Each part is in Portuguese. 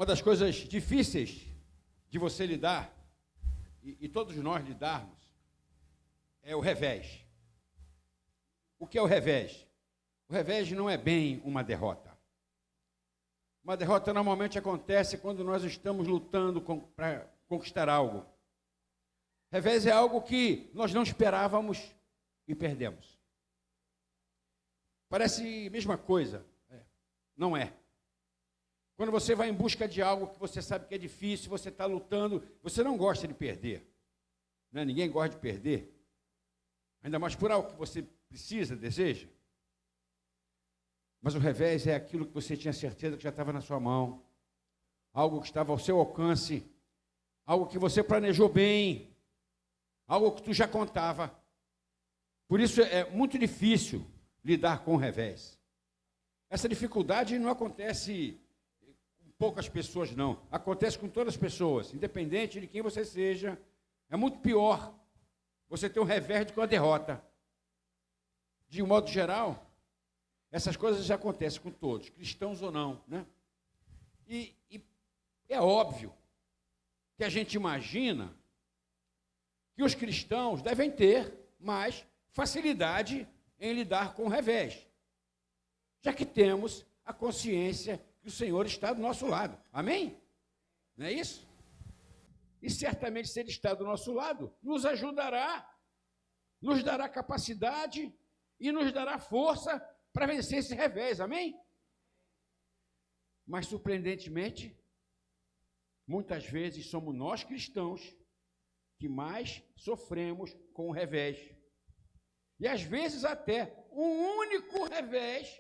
Uma das coisas difíceis de você lidar, e todos nós lidarmos, é o revés. O que é o revés? O revés não é bem uma derrota. Uma derrota normalmente acontece quando nós estamos lutando para conquistar algo. Revés é algo que nós não esperávamos e perdemos. Parece a mesma coisa. Não é. Quando você vai em busca de algo que você sabe que é difícil, você está lutando, você não gosta de perder. Né? Ninguém gosta de perder. Ainda mais por algo que você precisa, deseja. Mas o revés é aquilo que você tinha certeza que já estava na sua mão. Algo que estava ao seu alcance. Algo que você planejou bem. Algo que tu já contava. Por isso é muito difícil lidar com o revés. Essa dificuldade não acontece com poucas pessoas, não. Acontece com todas as pessoas, independente de quem você seja. É muito pior você ter um revés do que uma derrota. De um modo geral, essas coisas já acontecem com todos, cristãos ou não, né? E é óbvio que a gente imagina que os cristãos devem ter mais facilidade em lidar com o revés, já que temos a consciência que o Senhor está do nosso lado. Amém? Não é isso? E certamente, se Ele está do nosso lado, nos ajudará, nos dará capacidade e nos dará força para vencer esse revés. Amém? Mas, surpreendentemente, muitas vezes somos nós cristãos que mais sofremos com o revés. E às vezes até um único revés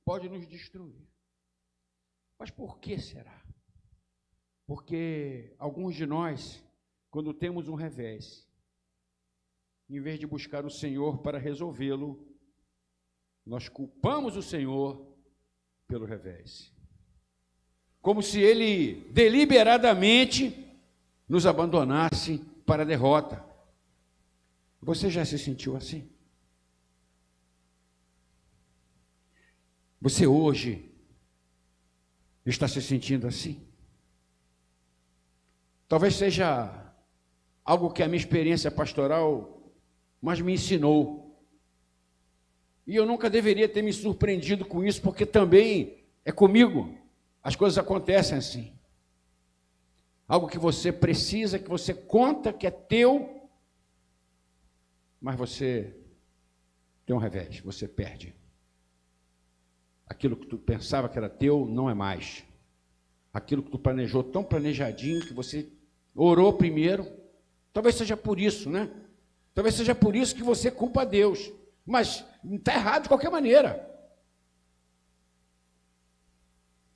pode nos destruir. Mas por que será? Porque alguns de nós, quando temos um revés, em vez de buscar o Senhor para resolvê-lo, nós culpamos o Senhor pelo revés. Como se Ele deliberadamente nos abandonasse para a derrota. Você já se sentiu assim? Você hoje está se sentindo assim? Talvez seja algo que a minha experiência pastoral mais me ensinou. E eu nunca deveria ter me surpreendido com isso, porque também é comigo. As coisas acontecem assim. Algo que você precisa, que você conta que é teu, mas você tem um revés, você perde. Aquilo que tu pensava que era teu, não é mais. Aquilo que tu planejou tão planejadinho, que você orou primeiro, talvez seja por isso, né? Talvez seja por isso que você culpa a Deus. Mas está errado de qualquer maneira.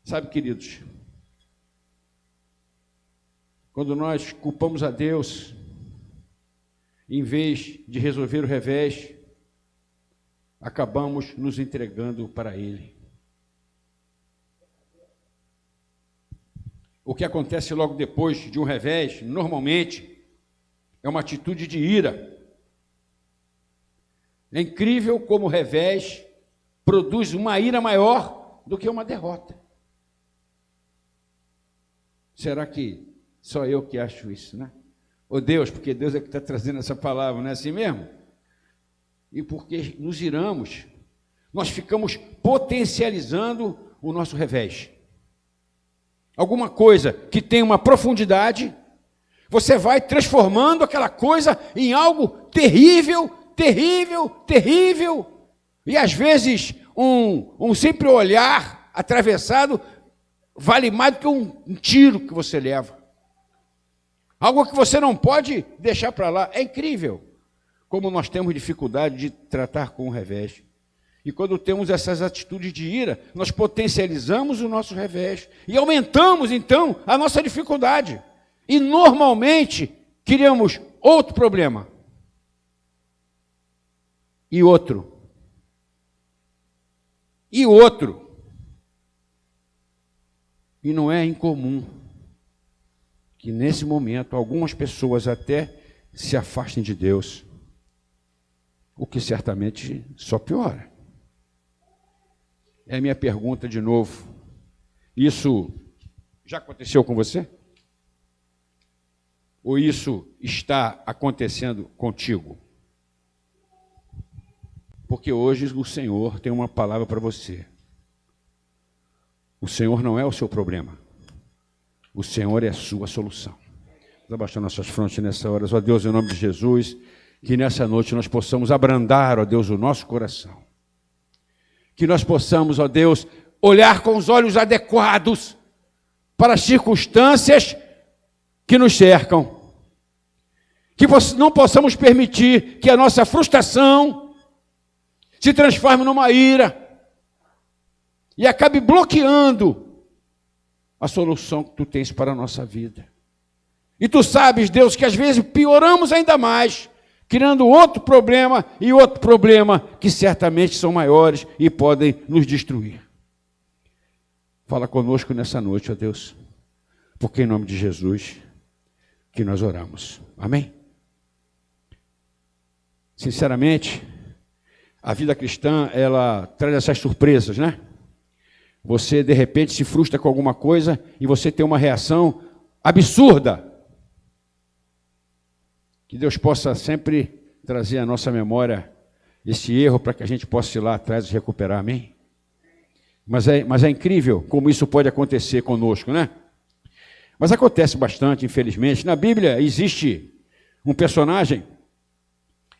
Sabe, queridos, quando nós culpamos a Deus, em vez de resolver o revés, acabamos nos entregando para Ele. O que acontece logo depois de um revés, normalmente, é uma atitude de ira. É incrível como o revés produz uma ira maior do que uma derrota. Será que só eu que acho isso, né? Ô Deus, porque Deus é que está trazendo essa palavra, não é assim mesmo? E porque nos iramos, nós ficamos potencializando o nosso revés. Alguma coisa que tem uma profundidade, você vai transformando aquela coisa em algo terrível, terrível, terrível. E às vezes um simples olhar atravessado vale mais do que um tiro que você leva. Algo que você não pode deixar para lá. É incrível como nós temos dificuldade de tratar com o revés. E quando temos essas atitudes de ira, nós potencializamos o nosso revés e aumentamos, então, a nossa dificuldade. E, normalmente, criamos outro problema. E outro. E outro. E não é incomum que, nesse momento, algumas pessoas até se afastem de Deus, o que certamente só piora. É a minha pergunta de novo. Isso Já aconteceu com você? Ou isso está acontecendo contigo? Porque hoje o Senhor tem uma palavra para você. O Senhor não é o seu problema. O Senhor é a sua solução. Vamos abaixar nossas frontes nessa hora. Ó Deus, em nome de Jesus, que nessa noite nós possamos abrandar, ó Deus, o nosso coração. Que nós possamos, ó Deus, olhar com os olhos adequados para as circunstâncias que nos cercam. Que não possamos permitir que a nossa frustração se transforme numa ira e acabe bloqueando a solução que tu tens para a nossa vida. E tu sabes, Deus, que às vezes pioramos ainda mais, criando outro problema e outro problema que certamente são maiores e podem nos destruir. Fala conosco nessa noite, ó Deus, porque em nome de Jesus que nós oramos. Amém? Sinceramente, a vida cristã, ela traz essas surpresas, né? Você, de repente, se frustra com alguma coisa e você tem uma reação absurda. Que Deus possa sempre trazer à nossa memória esse erro para que a gente possa ir lá atrás e recuperar, amém? Mas é incrível como isso pode acontecer conosco, né? Mas acontece bastante, infelizmente. Na Bíblia existe um personagem,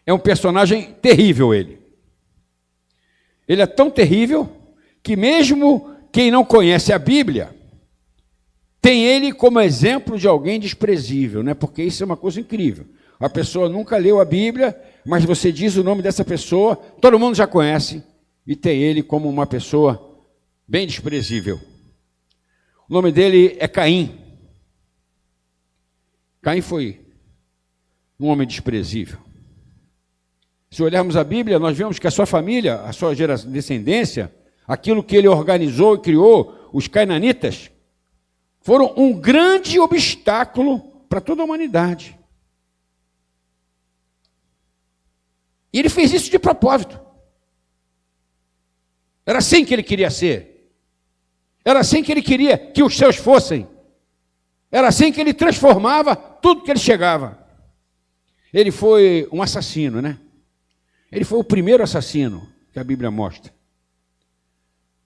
é um personagem terrível ele. Ele é tão terrível que mesmo quem não conhece a Bíblia tem ele como exemplo de alguém desprezível, né? Porque isso é uma coisa incrível. A pessoa nunca leu a Bíblia, mas você diz o nome dessa pessoa, todo mundo já conhece, e tem ele como uma pessoa bem desprezível. O nome dele é Caim. Caim foi um homem desprezível. Se olharmos a Bíblia, nós vemos que a sua família, a sua descendência, aquilo que ele organizou e criou, os cainanitas, foram um grande obstáculo para toda a humanidade. E ele fez isso de propósito. Era assim que ele queria ser. Era assim que ele queria que os seus fossem. Era assim que ele transformava tudo que ele chegava. Ele foi um assassino, né? Ele foi o primeiro assassino que a Bíblia mostra.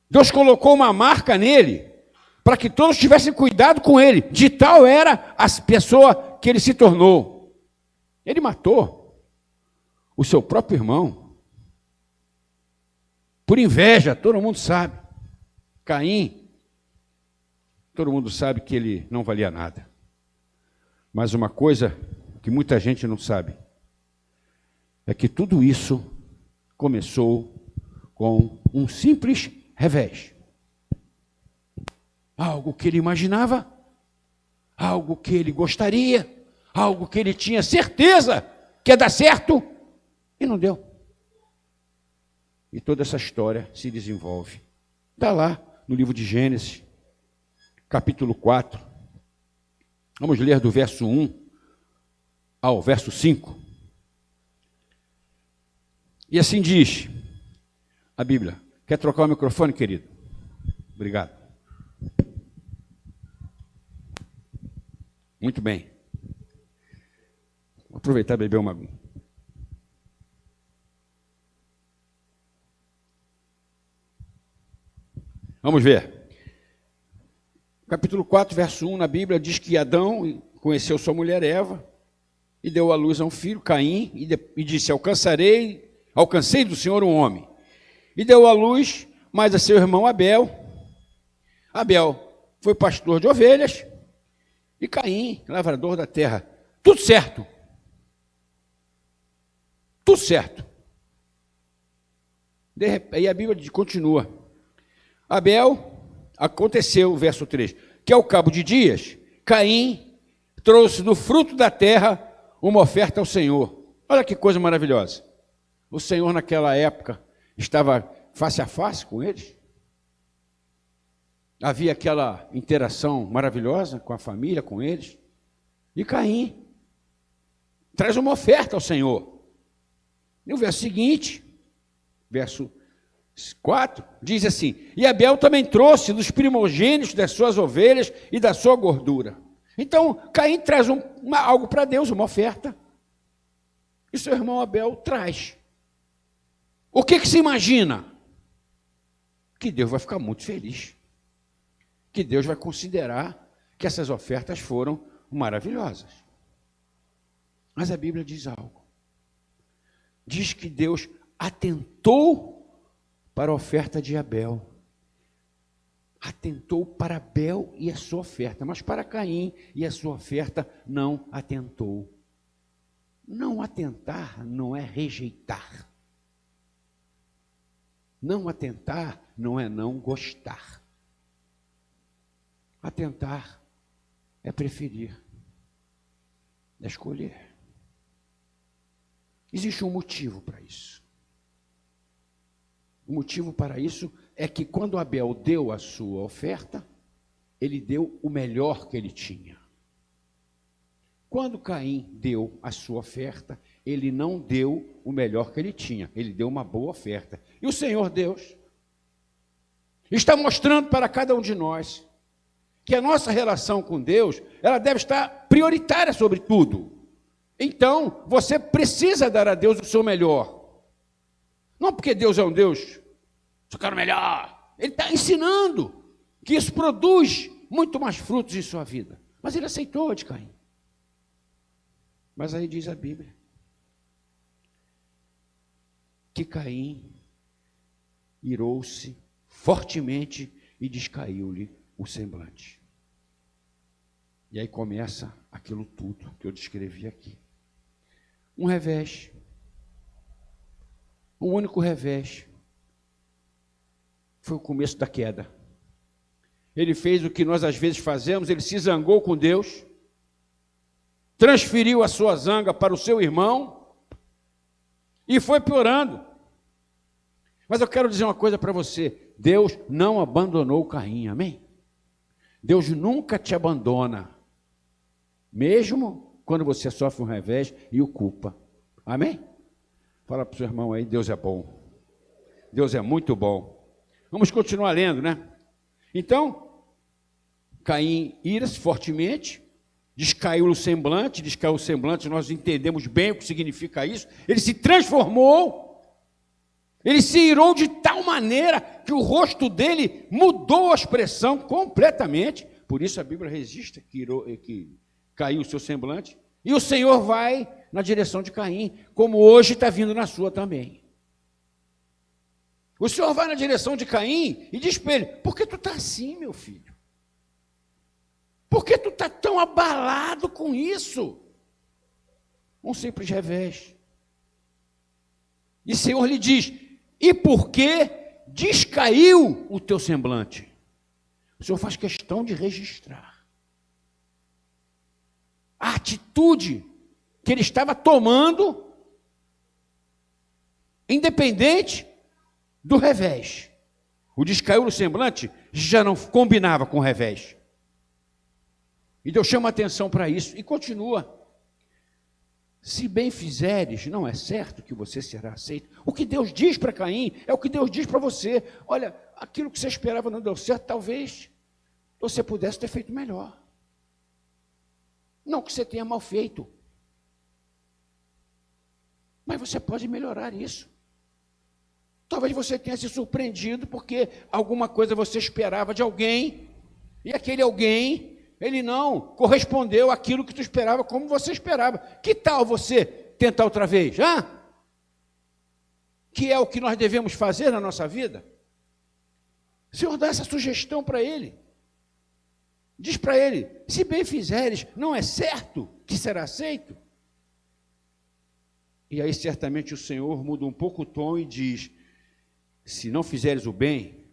Deus colocou uma marca nele para que todos tivessem cuidado com ele. De tal era a pessoa que ele se tornou. Ele matou o seu próprio irmão. Por inveja, todo mundo sabe. Caim, todo mundo sabe que ele não valia nada. Mas uma coisa que muita gente não sabe é que tudo isso começou com um simples revés. Algo que ele imaginava, algo que ele gostaria, algo que ele tinha certeza que ia dar certo, e não deu. E toda essa história se desenvolve. Está lá no livro de Gênesis, capítulo 4. Vamos ler do verso 1 ao verso 5. E assim diz a Bíblia. Quer trocar o microfone, querido? Obrigado. Muito bem. Vou aproveitar e beber uma aguinha. Vamos ver. Capítulo 4, verso 1, na Bíblia, diz que Adão conheceu sua mulher Eva e deu à luz a um filho, Caim, e disse, alcancei do Senhor um homem. E deu à luz mais a seu irmão Abel. Abel foi pastor de ovelhas e Caim, lavrador da terra. Tudo certo. Tudo certo. Aí a Bíblia continua. Abel, aconteceu, verso 3, que ao cabo de dias, Caim trouxe do fruto da terra uma oferta ao Senhor. Olha que coisa maravilhosa. O Senhor naquela época estava face a face com eles. Havia aquela interação maravilhosa com a família, com eles. E Caim traz uma oferta ao Senhor. E o verso seguinte, verso 4, diz assim: e Abel também trouxe dos primogênitos das suas ovelhas e da sua gordura. Então, Caim traz algo para Deus, uma oferta, e seu irmão Abel traz. O que se imagina? Que Deus vai ficar muito feliz, que Deus vai considerar que essas ofertas foram maravilhosas. Mas a Bíblia diz algo. Diz que Deus atentou para a oferta de Abel. Atentou para Abel e a sua oferta, mas para Caim e a sua oferta não atentou. Não atentar não é rejeitar. Não atentar não é não gostar. Atentar é preferir, é escolher. Existe um motivo para isso. O motivo para isso é que quando Abel deu a sua oferta, ele deu o melhor que ele tinha. Quando Caim deu a sua oferta, ele não deu o melhor que ele tinha, ele deu uma boa oferta. E o Senhor Deus está mostrando para cada um de nós que a nossa relação com Deus, ela deve estar prioritária sobre tudo. Então, você precisa dar a Deus o seu melhor. Não porque Deus é um Deus, só quero melhor. Ele está ensinando que isso produz muito mais frutos em sua vida. Mas ele aceitou de Caim. Mas aí diz a Bíblia que Caim irou-se fortemente e descaiu-lhe o semblante. E aí começa aquilo tudo que eu descrevi aqui. Um revés, um único revés, foi o começo da queda. Ele fez o que nós às vezes fazemos, ele se zangou com Deus, transferiu a sua zanga para o seu irmão e foi piorando. Mas eu quero dizer uma coisa para você: Deus não abandonou Caim, amém? Deus nunca te abandona, mesmo quando você sofre um revés e o culpa, amém? Fala para o seu irmão aí, Deus é bom, Deus é muito bom. Vamos continuar lendo, né? Então, Caim ira-se fortemente, descaiu o semblante, nós entendemos bem o que significa isso, ele se transformou, ele se irou de tal maneira que o rosto dele mudou a expressão completamente, por isso a Bíblia registra que caiu o seu semblante, e o Senhor vai na direção de Caim, como hoje está vindo na sua também. O Senhor vai na direção de Caim e diz para ele: por que tu está assim, meu filho? Por que tu está tão abalado com isso? Um simples revés. E o Senhor lhe diz: e por que descaiu o teu semblante? O Senhor faz questão de registrar a atitude que ele estava tomando, independente do revés. O descaiu no semblante já não combinava com o revés. E Deus chama a atenção para isso e continua: se bem fizeres, não é certo que você será aceito. O que Deus diz para Caim é o que Deus diz para você. Olha, aquilo que você esperava não deu certo, talvez você pudesse ter feito melhor. Não que você tenha mal feito, mas você pode melhorar isso. Talvez você tenha se surpreendido porque alguma coisa você esperava de alguém, e aquele alguém, ele não correspondeu àquilo que tu esperava como você esperava. Que tal você tentar outra vez? Que é o que nós devemos fazer na nossa vida? O Senhor dá essa sugestão para ele. Diz para ele: se bem fizeres, não é certo que será aceito? E aí certamente o Senhor muda um pouco o tom e diz: se não fizeres o bem,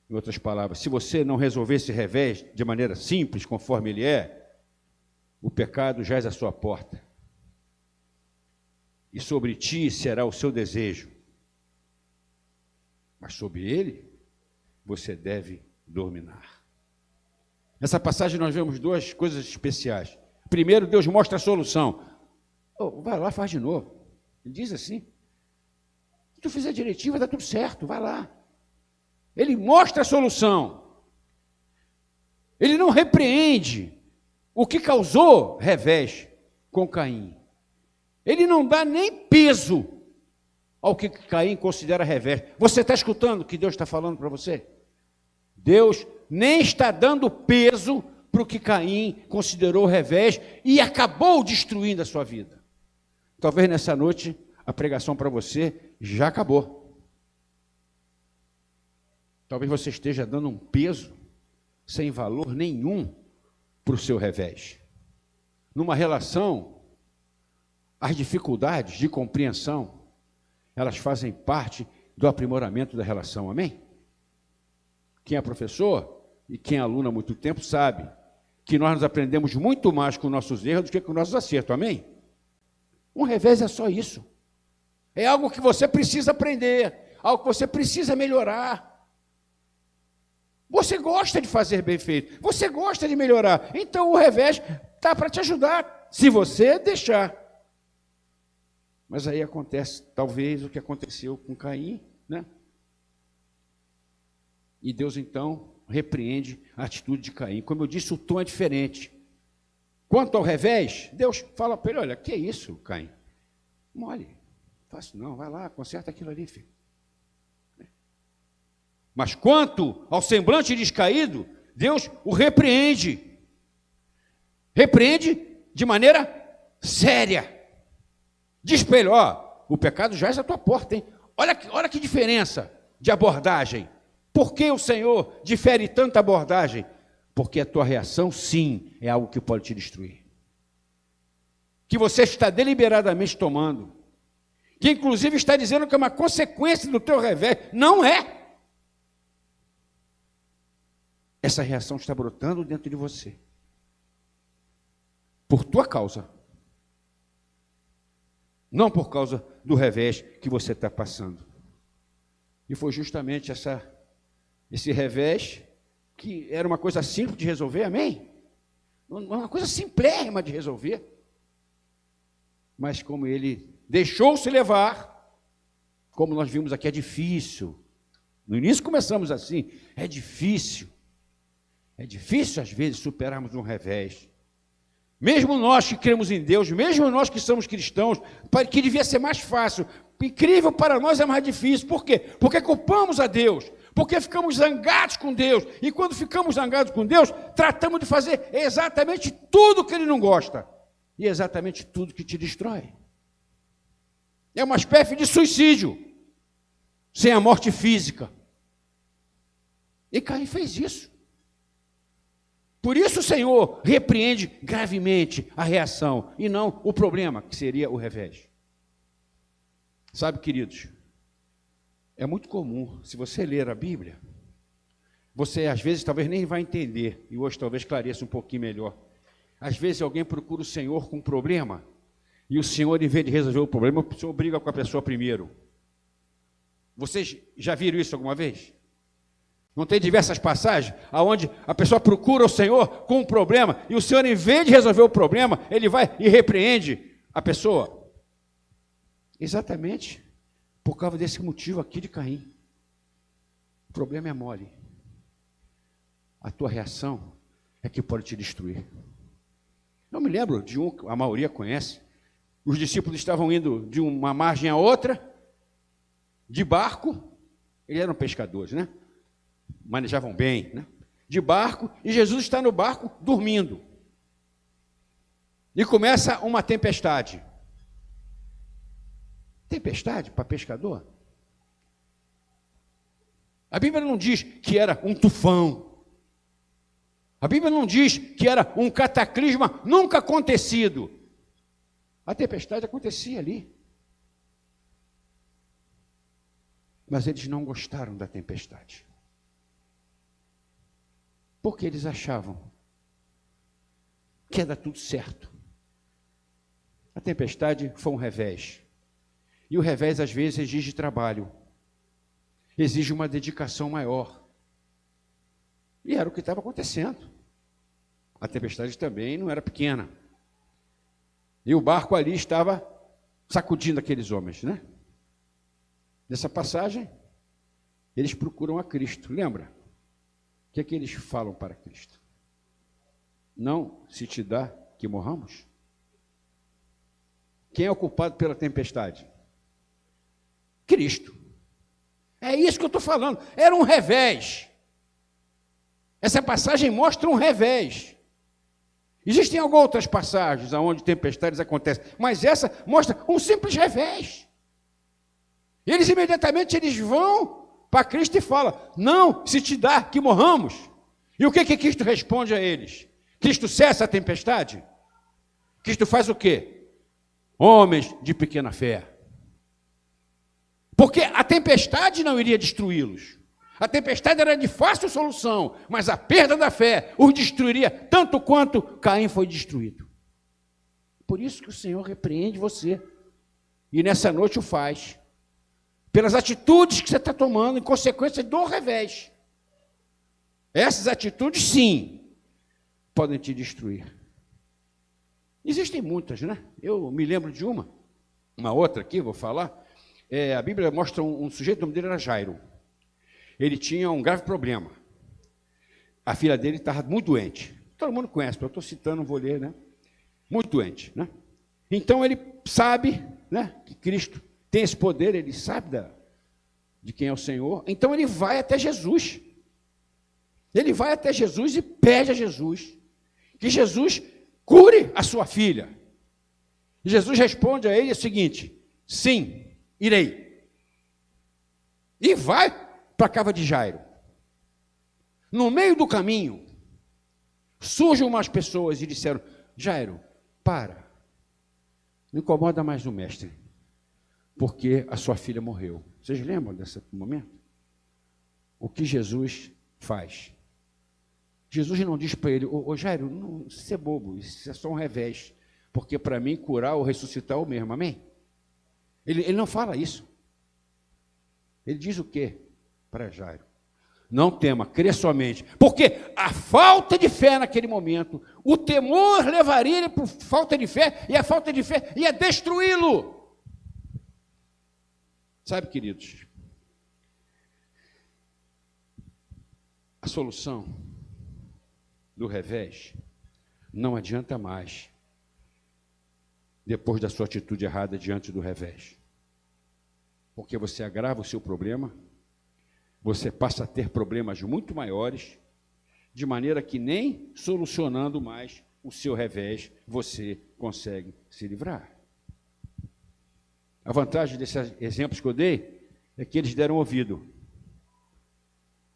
em outras palavras, se você não resolver esse revés de maneira simples, conforme ele é, o pecado jaz à sua porta, e sobre ti será o seu desejo, mas sobre ele você deve dominar. Nessa passagem nós vemos duas coisas especiais. Primeiro, Deus mostra a solução. Vai lá, faz de novo. Ele diz assim: Se tu fizer direitinho, vai dar tudo certo, vai lá. Ele mostra a solução. Ele não repreende o que causou revés com Caim. Ele não dá nem peso ao que Caim considera revés. Você está escutando o que Deus está falando para você? Deus nem está dando peso para o que Caim considerou revés e acabou destruindo a sua vida. Talvez nessa noite a pregação para você já acabou. Talvez você esteja dando um peso sem valor nenhum para o seu revés. Numa relação, as dificuldades de compreensão, elas fazem parte do aprimoramento da relação, amém? Quem é professor e quem é aluno há muito tempo sabe que nós nos aprendemos muito mais com nossos erros do que com nossos acertos, amém? Um revés é só isso. É algo que você precisa aprender, algo que você precisa melhorar. Você gosta de fazer bem feito, você gosta de melhorar, então o revés está para te ajudar, se você deixar. Mas aí acontece, talvez, o que aconteceu com Caim, né? E Deus, então, repreende a atitude de Caim. Como eu disse, o tom é diferente. Quanto ao revés, Deus fala para ele, olha, que é isso, Caim? Mole, faço não, vai lá, conserta aquilo ali, filho. Mas quanto ao semblante descaído, Deus o repreende. Repreende de maneira séria. Diz para ele, ó, o pecado já é à tua porta, hein? Olha que diferença de abordagem. Por que o Senhor difere tanta abordagem? Porque a tua reação, sim, é algo que pode te destruir. Que você está deliberadamente tomando. Que inclusive está dizendo que é uma consequência do teu revés. Não é. Essa reação está brotando dentro de você. Por tua causa. Não por causa do revés que você está passando. E foi justamente esse revés que era uma coisa simples de resolver, amém? Uma coisa simplérrima de resolver. Mas como ele deixou-se levar, como nós vimos aqui, é difícil. No início começamos assim, é difícil. É difícil, às vezes, superarmos um revés. Mesmo nós que cremos em Deus, mesmo nós que somos cristãos, que devia ser mais fácil, incrível para nós é mais difícil. Por quê? Porque culpamos a Deus, porque ficamos zangados com Deus. E quando ficamos zangados com Deus, tratamos de fazer exatamente tudo que Ele não gosta. E exatamente tudo que te destrói. É uma espécie de suicídio, sem a morte física. E Caim fez isso. Por isso o Senhor repreende gravemente a reação, e não o problema, que seria o revés. Sabe, queridos, é muito comum, se você ler a Bíblia, você às vezes talvez nem vai entender, e hoje talvez clareça um pouquinho melhor. Às vezes alguém procura o Senhor com um problema, e o Senhor, em vez de resolver o problema, o Senhor briga com a pessoa primeiro. Vocês já viram isso alguma vez? Não tem diversas passagens onde a pessoa procura o Senhor com um problema e o Senhor, em vez de resolver o problema, ele vai e repreende a pessoa? Exatamente por causa desse motivo aqui de Caim. O problema é mole. A tua reação é que pode te destruir. Eu me lembro de a maioria conhece, os discípulos estavam indo de uma margem a outra, de barco, eles eram pescadores, né? Manejavam bem, né? De barco, e Jesus está no barco dormindo. E começa uma tempestade. Tempestade para pescador? A Bíblia não diz que era um tufão. A Bíblia não diz que era um cataclisma nunca acontecido. A tempestade acontecia ali. Mas eles não gostaram da tempestade. Porque eles achavam que ia dar tudo certo. A tempestade foi um revés. E o revés, às vezes, exige trabalho. Exige uma dedicação maior. E era o que estava acontecendo. A tempestade também não era pequena. E o barco ali estava sacudindo aqueles homens, né? Nessa passagem, eles procuram a Cristo. Lembra? O que é que eles falam para Cristo? Não se te dá que morramos? Quem é o culpado pela tempestade? Cristo. É isso que eu estou falando. Era um revés. Essa passagem mostra um revés. Existem algumas outras passagens onde tempestades acontecem, mas essa mostra um simples revés. Eles imediatamente vão para Cristo e falam, não, se te dá que morramos. E o que Cristo responde a eles? Cristo cessa a tempestade? Cristo faz o quê? Homens de pequena fé. Porque a tempestade não iria destruí-los. A tempestade era de fácil solução, mas a perda da fé os destruiria tanto quanto Caim foi destruído. Por isso que o Senhor repreende você. E nessa noite o faz. Pelas atitudes que você está tomando em consequência do revés. Essas atitudes, sim, podem te destruir. Existem muitas, né? Eu me lembro de uma outra aqui, vou falar. A Bíblia mostra um sujeito, o nome dele era Jairo. Ele tinha um grave problema. A filha dele estava muito doente. Todo mundo conhece, eu estou citando, não vou ler, né? Muito doente, né? Então ele sabe, né, que Cristo tem esse poder, ele sabe de quem é o Senhor. Então ele vai até Jesus. Ele vai até Jesus e pede a Jesus que Jesus cure a sua filha. E Jesus responde a ele o seguinte: sim, irei. E vai para a casa de Jairo. No meio do caminho, surgem umas pessoas e disseram: Jairo, para, não incomoda mais o mestre, porque a sua filha morreu. Vocês lembram desse momento? O que Jesus faz? Jesus não diz para ele: ô Jairo, não ser bobo, isso é só um revés, porque para mim curar ou ressuscitar é o mesmo, amém? Ele não fala isso. Ele diz o quê para Jairo? Não tema, crê somente. Porque a falta de fé naquele momento, o temor levaria ele por falta de fé, e a falta de fé ia destruí-lo. Sabe, queridos, a solução do revés não adianta mais depois da sua atitude errada diante do revés. Porque você agrava o seu problema, você passa a ter problemas muito maiores, de maneira que nem solucionando mais o seu revés, você consegue se livrar. A vantagem desses exemplos que eu dei é que eles deram ouvido.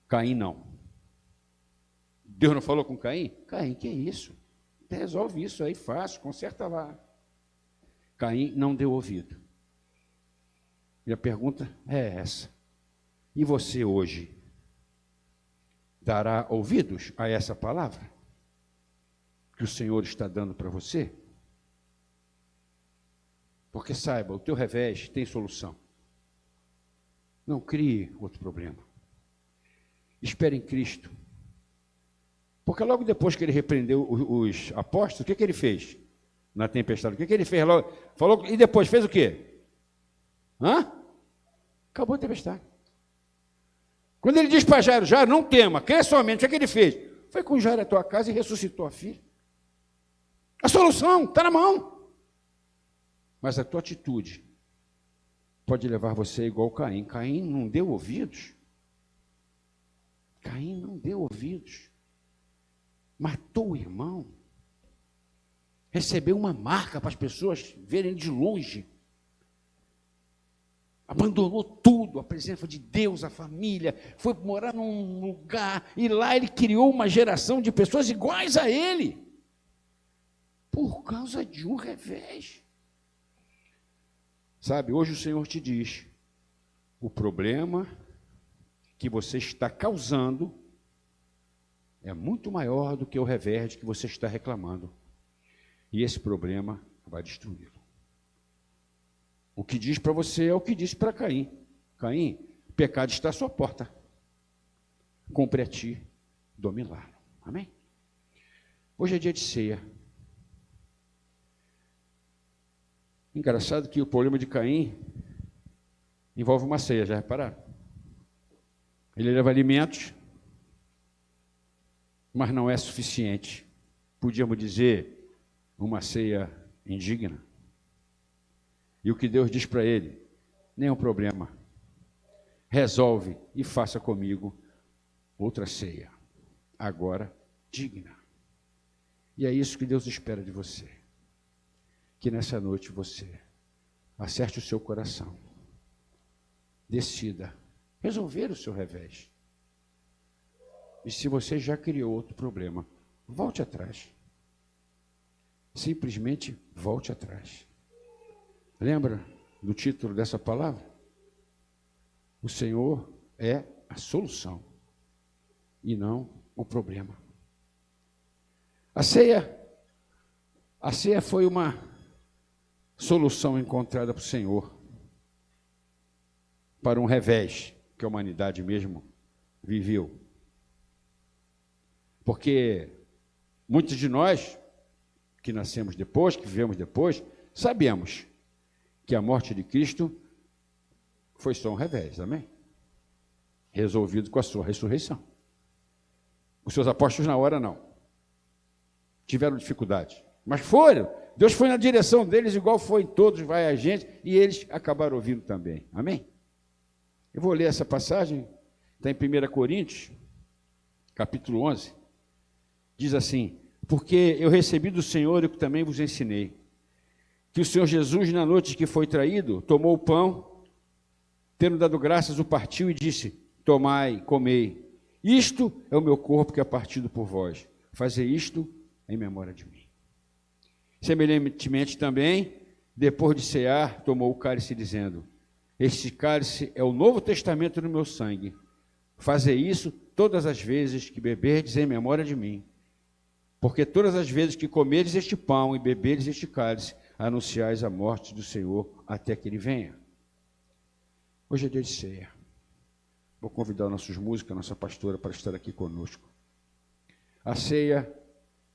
Caim não. Deus não falou com Caim? Caim, que é isso? Resolve isso aí fácil, conserta lá. Caim não deu ouvido. E a pergunta é essa: e você hoje dará ouvidos a essa palavra que o Senhor está dando para você? Porque saiba, o teu revés tem solução. Não crie outro problema. Espere em Cristo. Porque logo depois que ele repreendeu os apóstolos, o que ele fez na tempestade? O que ele fez logo? Falou, e depois fez o quê? Acabou a tempestade. Quando ele diz para Jairo: Jairo, não tema, crê somente, o que ele fez? Foi com Jairo à tua casa e ressuscitou a filha. A solução está na mão. Mas a tua atitude pode levar você igual Caim. Caim não deu ouvidos. Caim não deu ouvidos. Matou o irmão. Recebeu uma marca para as pessoas verem de longe. Abandonou tudo, a presença de Deus, a família, foi morar num lugar, e lá ele criou uma geração de pessoas iguais a ele, por causa de um revés. Sabe, hoje o Senhor te diz: o problema que você está causando é muito maior do que o revés que você está reclamando, e esse problema vai destruí-lo. O que diz para você é o que disse para Caim: Caim, o pecado está à sua porta, cumpre a ti dominá-lo. Amém? Hoje é dia de ceia. Engraçado que o problema de Caim envolve uma ceia, já repararam? Ele leva alimentos, mas não é suficiente. Podíamos dizer, uma ceia indigna. E o que Deus diz para ele? Nenhum problema. Resolve e faça comigo outra ceia, agora digna. E é isso que Deus espera de você. Que nessa noite você acerte o seu coração, decida resolver o seu revés. E se você já criou outro problema, volte atrás. Simplesmente volte atrás. Lembra do título dessa palavra? O Senhor é a solução e não o problema. A ceia foi uma solução encontrada para o Senhor, para um revés que a humanidade mesmo viveu. Porque muitos de nós, que nascemos depois, que vivemos depois, sabemos que a morte de Cristo foi só um revés, amém? Resolvido com a sua ressurreição. Os seus apóstolos na hora não. Tiveram dificuldade. Mas foram. Deus foi na direção deles, igual foi em todos, vai a gente, e eles acabaram ouvindo também. Amém? Eu vou ler essa passagem, está em 1 Coríntios, capítulo 11. Diz assim: porque eu recebi do Senhor o que também vos ensinei, que o Senhor Jesus, na noite que foi traído, tomou o pão, tendo dado graças, o partiu e disse: tomai, comei, isto é o meu corpo que é partido por vós, fazei isto em memória de mim. Semelhantemente também, depois de cear, tomou o cálice, dizendo: este cálice é o novo testamento no meu sangue, fazei isso todas as vezes que beberdes em memória de mim, porque todas as vezes que comerdes este pão e beberdes este cálice, anunciais a morte do Senhor até que ele venha. Hoje é dia de ceia. Vou convidar nossos músicos, a nossa pastora, para estar aqui conosco. A ceia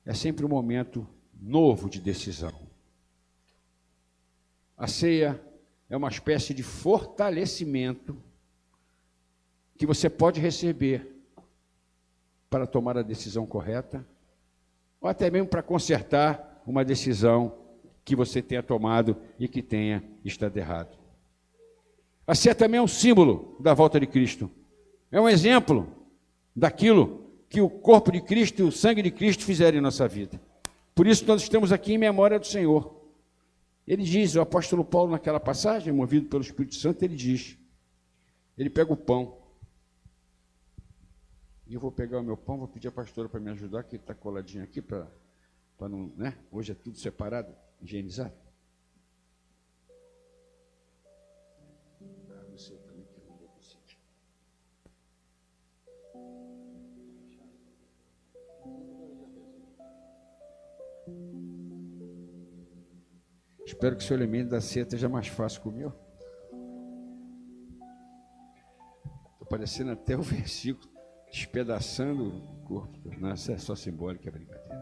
é sempre um momento novo de decisão. A ceia é uma espécie de fortalecimento que você pode receber para tomar a decisão correta, ou até mesmo para consertar uma decisão que você tenha tomado e que tenha estado errado. A ceia também é um símbolo da volta de Cristo. É um exemplo daquilo que o corpo de Cristo e o sangue de Cristo fizeram em nossa vida. Por isso nós estamos aqui em memória do Senhor. Ele diz, o apóstolo Paulo naquela passagem, movido pelo Espírito Santo, ele diz, ele pega o pão, e eu vou pegar o meu pão, vou pedir a pastora para me ajudar, que ele está coladinho aqui, para não, né? Hoje é tudo separado, higienizado. Você também que não vou conseguir. Espero que o seu elemento da ceia esteja mais fácil que o meu. Estou parecendo até o versículo, despedaçando o corpo. Não, isso é só simbólica, é brincadeira.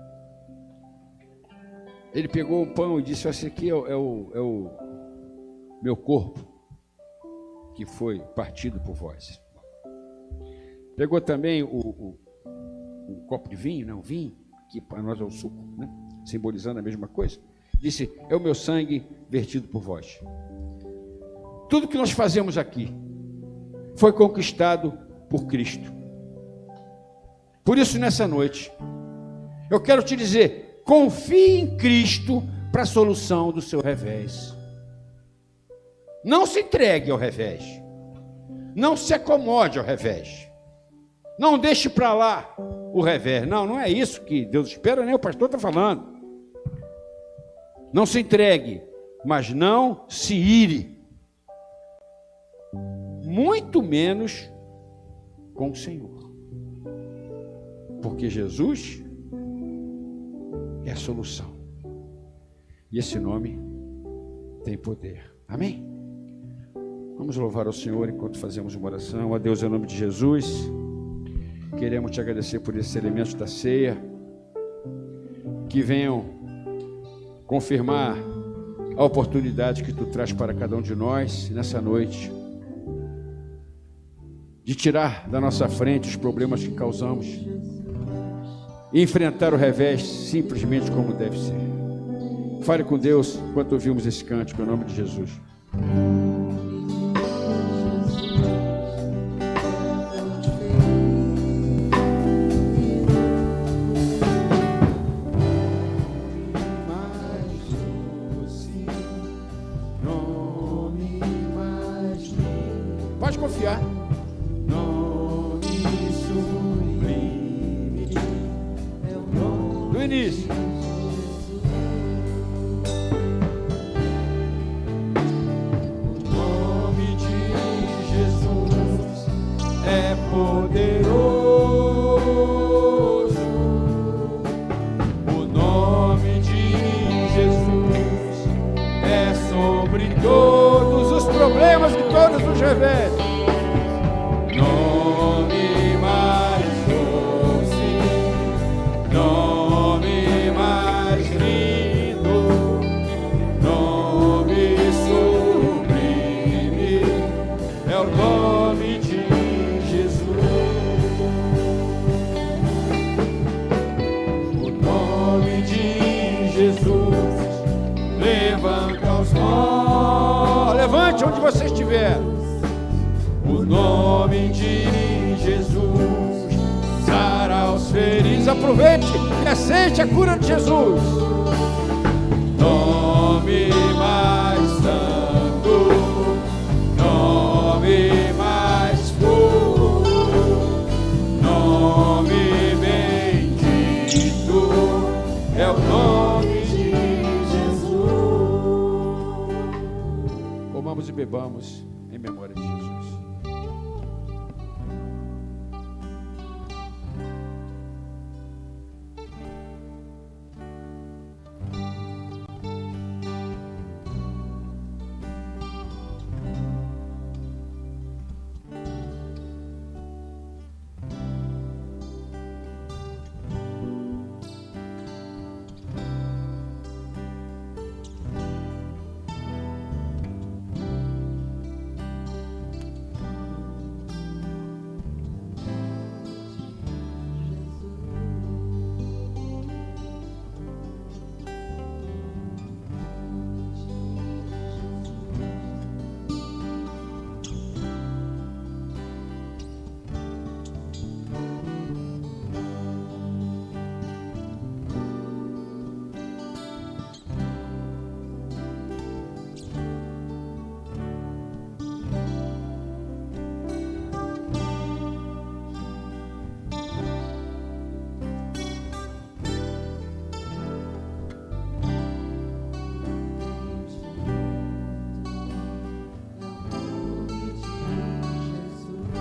Ele pegou o pão e disse: esse aqui é o meu corpo, que foi partido por vós. Pegou também o copo de vinho, né? O vinho, que para nós é o suco, né? Simbolizando a mesma coisa. Disse: é o meu sangue vertido por vós. Tudo que nós fazemos aqui foi conquistado por Cristo. Por isso, nessa noite, eu quero te dizer: confie em Cristo para a solução do seu revés. Não se entregue ao revés. Não se acomode ao revés. Não deixe para lá o revés. Não é isso que Deus espera, nem o pastor está falando. Não se entregue, mas não se ire. Muito menos com o Senhor. Porque Jesus é a solução. E esse nome tem poder. Amém? Vamos louvar ao Senhor enquanto fazemos uma oração. A Deus, em nome de Jesus, queremos te agradecer por esses elementos da ceia, que venham confirmar a oportunidade que tu traz para cada um de nós nessa noite, de tirar da nossa frente os problemas que causamos e enfrentar o revés simplesmente como deve ser. Fale com Deus enquanto ouvimos esse cântico, em nome de Jesus. Pode confiar. Do início. O nome de Jesus é poderoso. O nome de Jesus é sobre todos os problemas que todos nos revelam. Nome mais doce, nome mais lindo, nome sublime, é o nome de Jesus. O nome de Jesus levanta os mortos. Levante onde você estiver. O nome de Jesus sara os feridos. Aproveite e aceite a cura de Jesus. Nome mais santo, nome mais puro, nome bendito, é o nome de Jesus. Comamos e bebamos em memória de Jesus.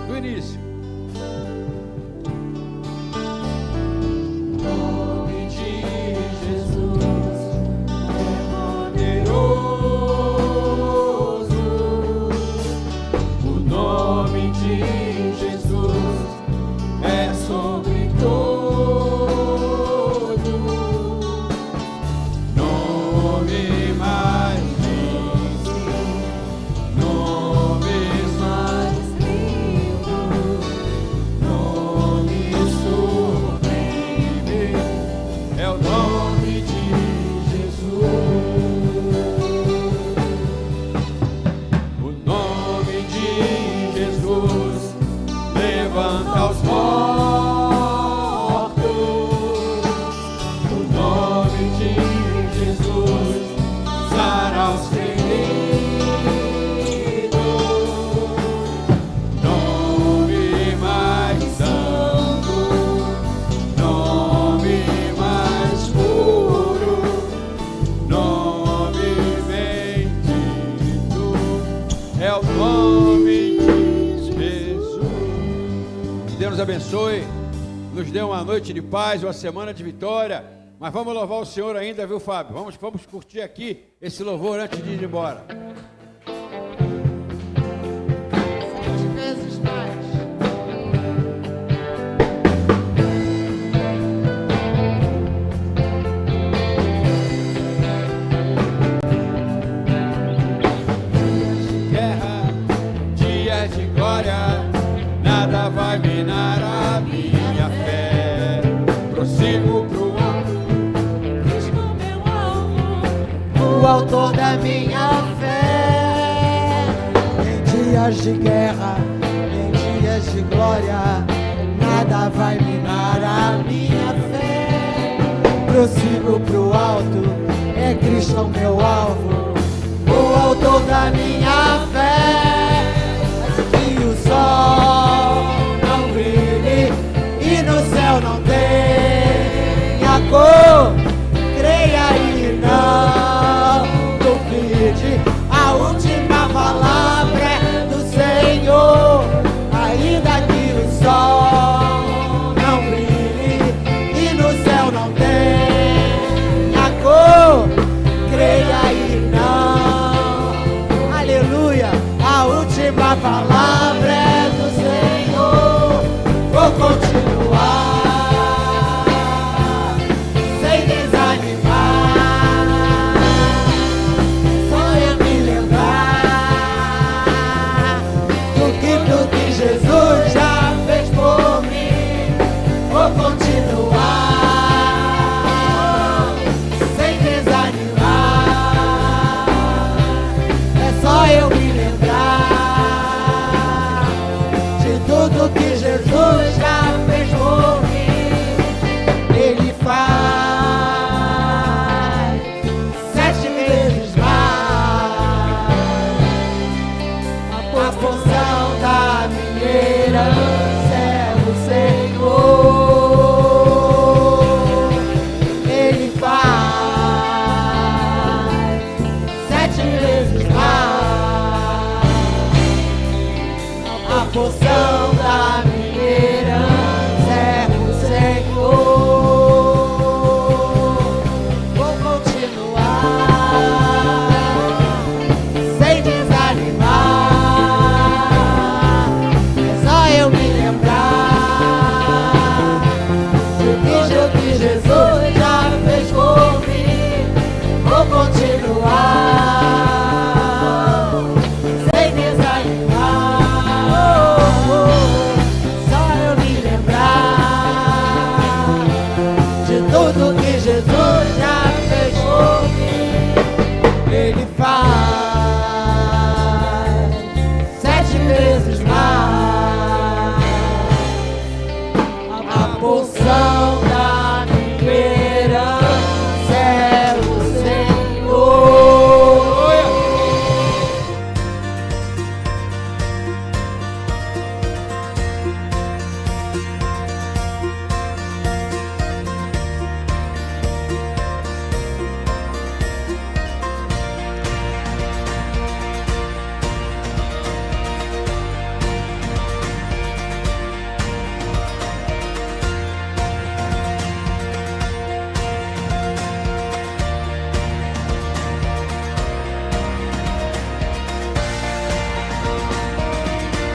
Do início. Nome de Jesus é poderoso. O nome de Jesus é sobre todos. Nome mais lindo, nome mais lindo, nome sublime, é o nome de Jesus. O nome de Jesus levanta os mortos. O nome de Jesus sara os feridos. Nome mais santo, nome mais puro, nome bendito, é o nome de Jesus. Que Deus nos abençoe, nos dê uma noite de paz, uma semana de vitória. Mas vamos louvar o Senhor ainda, viu, Fábio? Vamos curtir aqui esse louvor antes de ir embora. 7 vezes mais. Guerra, dias de glória, na o autor da minha fé. Em dias de guerra, em dias de glória, nada vai minar a minha fé. Prossigo pro alto, é Cristo o meu alvo, o autor da minha fé. Que o sol não brilhe e no céu não tenha cor.